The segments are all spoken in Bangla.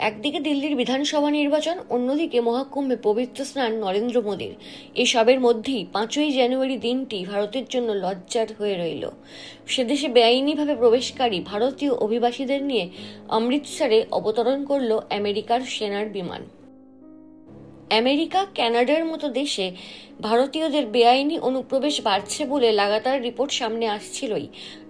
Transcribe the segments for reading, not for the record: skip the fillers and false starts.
একদিকে দিল্লির বিধানসভা নির্বাচন, অন্যদিকে মহাকুম্ভে পবিত্র স্নান নরেন্দ্র মোদীর। এসবের মধ্যেই 5ই জানুয়ারি দিনটি ভারতের জন্য লজ্জার হয়ে রইল। সেদেশে বেআইনিভাবে প্রবেশকারী ভারতীয় অভিবাসীদের নিয়ে অমৃতসরে অবতরণ করল আমেরিকার সেনার বিমান। আমেরিকা, কানাডার মতো দেশে ভারতীয়দের বেআইনি অনুপ্রবেশ বাড়ছে বলে লাগাতার রিপোর্ট সামনে আসছিলই।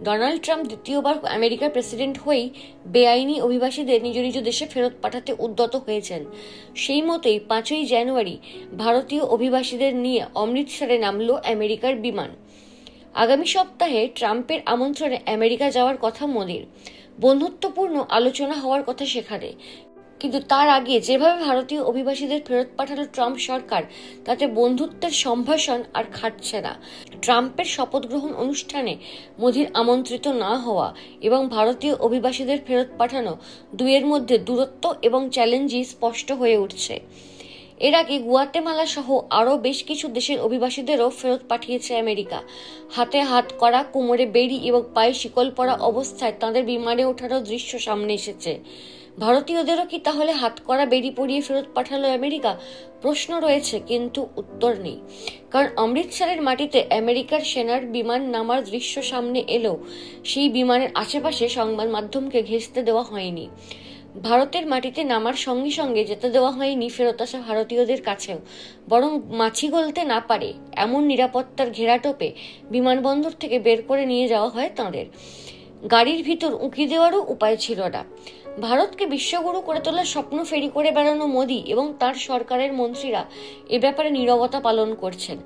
ডোনাল্ড ট্রাম্প দ্বিতীয়বার আমেরিকার প্রেসিডেন্ট হয়েই বেআইনি অভিবাসীদের নিজ নিজ দেশে ফেরত পাঠাতে উদ্যত হয়েছেন। সেই মতোই 5ই জানুয়ারি ভারতীয় অভিবাসীদের নিয়ে অমৃতসরে নামল আমেরিকার বিমান। আগামী সপ্তাহে ট্রাম্পের আমন্ত্রণে আমেরিকা যাওয়ার কথা মোদির। বন্ধুত্বপূর্ণ আলোচনা হওয়ার কথা সেখানে। কিন্তু তার আগে যেভাবে ভারতীয় অভিবাসীদের ফেরত পাঠালো ট্রাম্প সরকার, তাতে বন্ধুত্বের সম্ভাষণ আর খাটছে না। ট্রাম্পের শপথ গ্রহণ অনুষ্ঠানে মোদির আমন্ত্রিত না হওয়া এবং ভারতীয় অভিবাসীদের ফেরত পাঠানো, দুয়ের মধ্যে দূরত্ব এবং চ্যালেঞ্জই স্পষ্ট হয়ে উঠছে। এর আগে গুয়াতেমালা সহ আরও বেশ কিছু দেশের অভিবাসীদেরও ফেরত পাঠিয়েছে আমেরিকা। হাতে হাত করা, কোমরে বেড়ি এবং পায়ে শিকল পরা অবস্থায় তাঁদের বিমানে ওঠারও দৃশ্য সামনে এসেছে। ভারতীয়দেরও কি তাহলে হাত করা বেড়ি পরিয়ে ফেরত পাঠালো আমেরিকা? প্রশ্ন রয়েছে, কিন্তু উত্তর নেই। কারণ অমৃতসরের মাটিতে আমেরিকার সেনার বিমান নামার দৃশ্য সামনে এলেও সেই বিমানের আশেপাশে সংবাদ মাধ্যমকে ঘেঁষতে দেওয়া হয়নি। ভারতের মাটিতে নামার সঙ্গে সঙ্গে যেতে দেওয়া হয়নি ফেরত আসা ভারতীয়দের কাছেও, বরং মাছি গলতে না পারে এমন নিরাপত্তার ঘেরাটোপে বিমানবন্দর থেকে বের করে নিয়ে যাওয়া হয় তাঁদের। গাড়ির ভিতর উঁকি দেওয়ারও উপায় ছিল না। ভারতকে বিশ্বগুরু করে তোলার স্বপ্ন ফেরি করে বেড়ানো মোদী এবং তার সরকারের মন্ত্রীরা এ ব্যাপারে নীরবতা পালন করছেন।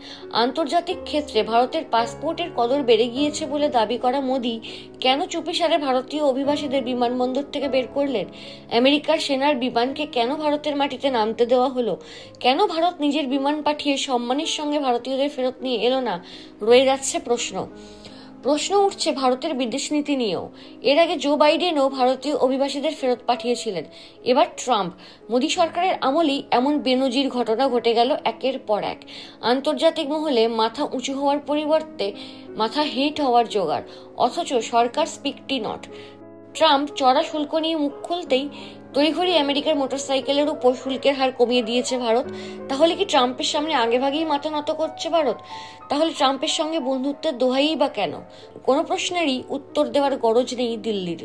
আন্তর্জাতিক ক্ষেত্রে ভারতের পাসপোর্টের কদর বেড়ে গিয়েছে বলে দাবি করা মোদী কেন চুপিসারে ভারতীয় অভিবাসীদের বিমানবন্দর থেকে বের করলেন? আমেরিকার সেনার বিমানকে কেন ভারতের মাটিতে নামতে দেওয়া হলো? কেন ভারত নিজের বিমান পাঠিয়ে সম্মানের সঙ্গে ভারতীয়দের ফেরত নিয়ে এলো না? রয়ে যাচ্ছে প্রশ্ন উঠছে ভারতের বিদেশ নীতি নিয়েও। এর আগে জো বাইডেনও ভারতীয় অভিবাসীদের ফেরত পাঠিয়েছিলেন। এবার ট্রাম্প। মোদী সরকারের আমলেই এমন বেনজির ঘটনা ঘটে গেল একের পর এক। আন্তর্জাতিক মহলে মাথা উঁচু হওয়ার পরিবর্তে মাথা হেঁট হওয়ার জোগাড়, অথচ সরকার স্পিকটি নট। ট্রাম্প চড়া শুল্ক নিয়ে মুখ খুলতেই তড়িঘড়ি আমেরিকার মোটরসাইকেলের উপর শুল্কের হার কমিয়ে দিয়েছে ভারত। তাহলে কি ট্রাম্পের সামনে আগেভাগেই মাথা নত করছে ভারত? তাহলে ট্রাম্পের সঙ্গে বন্ধুত্বের দোহাই বা কেন? কোনো প্রশ্নেরই উত্তর দেওয়ার গরজ নেই দিল্লির।